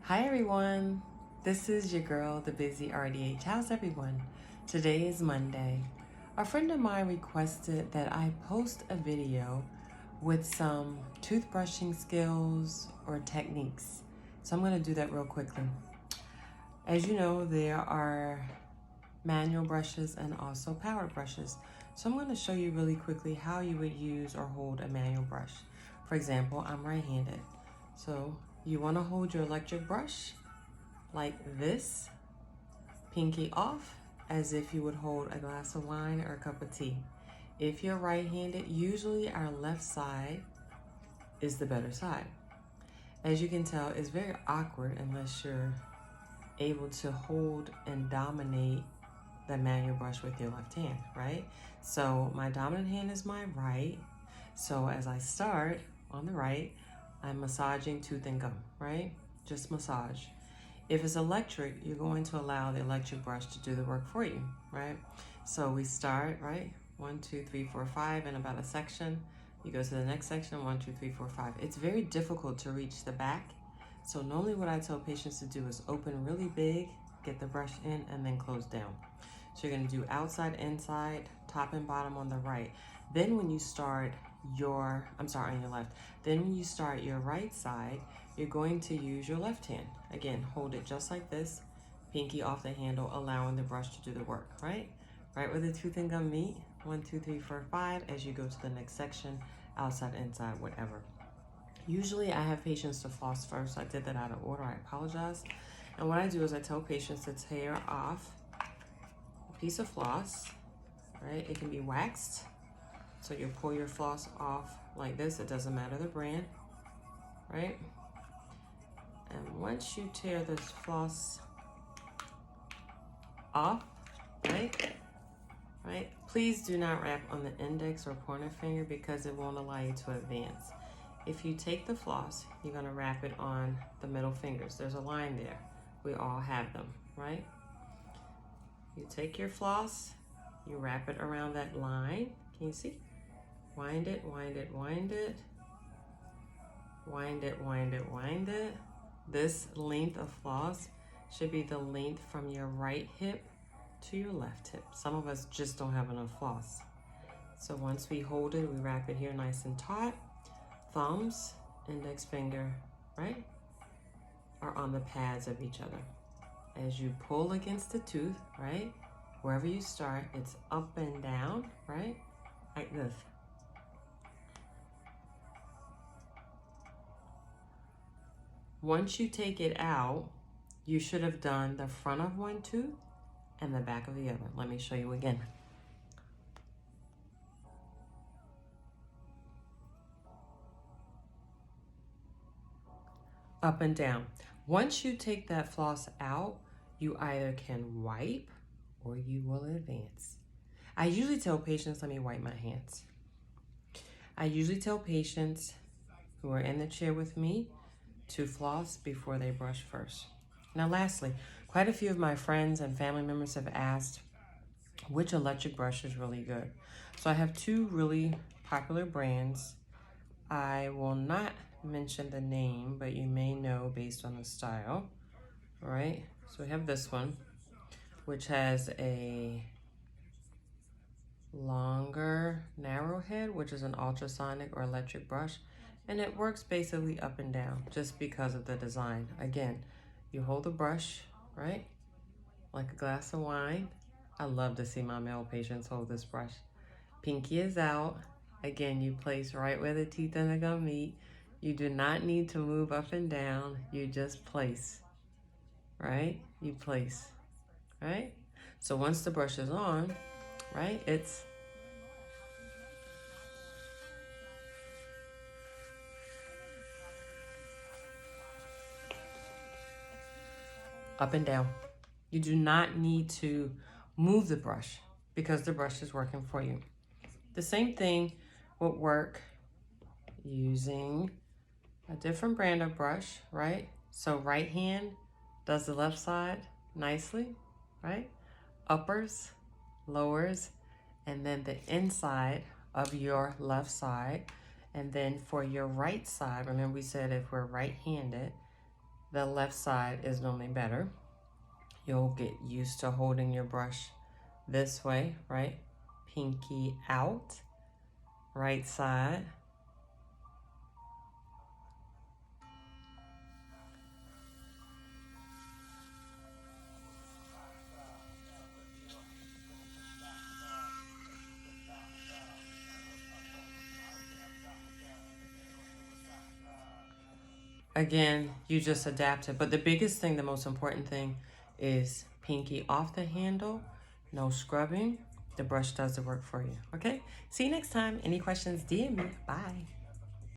Hi everyone, this is your girl, the Bizzy RDH. How's everyone? Today is Monday. A friend of mine requested that I post a video with some toothbrushing skills or techniques. So I'm going to do that real quickly. As you know, there are manual brushes and also powered brushes. So I'm going to show you really quickly how you would use or hold a manual brush. For example, I'm right-handed. So you want to hold your electric brush like this, pinky off, as if you would hold a glass of wine or a cup of tea. If you're right-handed, usually our left side is the better side. As you can tell, it's very awkward unless you're able to hold and dominate the manual brush with your left hand, right? So my dominant hand is my right. So as I start on the right, I'm massaging tooth and gum, right? Just massage. If it's electric, you're going to allow the electric brush to do the work for you, right? So we start, right? 1, 2, 3, 4, 5 in about a section. You go to the next section, 1, 2, 3, 4, 5. It's very difficult to reach the back. So normally what I tell patients to do is open really big, get the brush in, and then close down. So you're gonna do outside, inside, top and bottom on the right. Then when you start on your left. Then when you start your right side, you're going to use your left hand. Again, hold it just like this, pinky off the handle, allowing the brush to do the work, right? Right where the tooth and gum meet, 1, 2, 3, 4, 5, as you go to the next section, outside, inside, whatever. Usually I have patients to floss first. I did that out of order, I apologize. And what I do is I tell patients to tear off a piece of floss, right? It can be waxed. So you pull your floss off like this, it doesn't matter the brand, right? And once you tear this floss off, right? Please do not wrap on the index or pointer finger because it won't allow you to advance. If you take the floss, you're gonna wrap it on the middle fingers. There's a line there. We all have them, right? You take your floss, you wrap it around that line. Can you see? Wind it, wind it, wind it. Wind it, wind it, wind it. This length of floss should be the length from your right hip to your left hip. Some of us just don't have enough floss. So once we hold it, we wrap it here nice and taut. Thumbs, index finger, right, are on the pads of each other. As you pull against the tooth, right, wherever you start, it's up and down, right, like this. Once you take it out, you should have done the front of one tooth and the back of the other. Let me show you again. Up and down. Once you take that floss out, you either can wipe or you will advance. I usually tell patients, let me wipe my hands. I usually tell patients who are in the chair with me to floss before they brush first. Now lastly, quite a few of my friends and family members have asked which electric brush is really good. So I have two really popular brands. I will not mention the name, but you may know based on the style, right? So we have this one, which has a longer narrow head, which is an ultrasonic or electric brush, and it works basically up and down just because of the design. Again, you hold the brush, right, like a glass of wine. I love to see my male patients hold this brush. Pinky is out. Again, you place right where the teeth and the gum meet. You do not need to move up and down. You just place, right? You place, right? So once the brush is on, right, it's up and down. You do not need to move the brush because the brush is working for you. The same thing would work using a different brand of brush, right? So right hand does the left side nicely, right? Uppers, lowers, and then the inside of your left side. And then for your right side, remember we said if we're right-handed, the left side is normally better. You'll get used to holding your brush this way, right? Pinky out, right side. Again, you just adapt it. But the biggest thing, the most important thing is pinky off the handle, no scrubbing. The brush does the work for you, okay? See you next time. Any questions, DM me. Bye.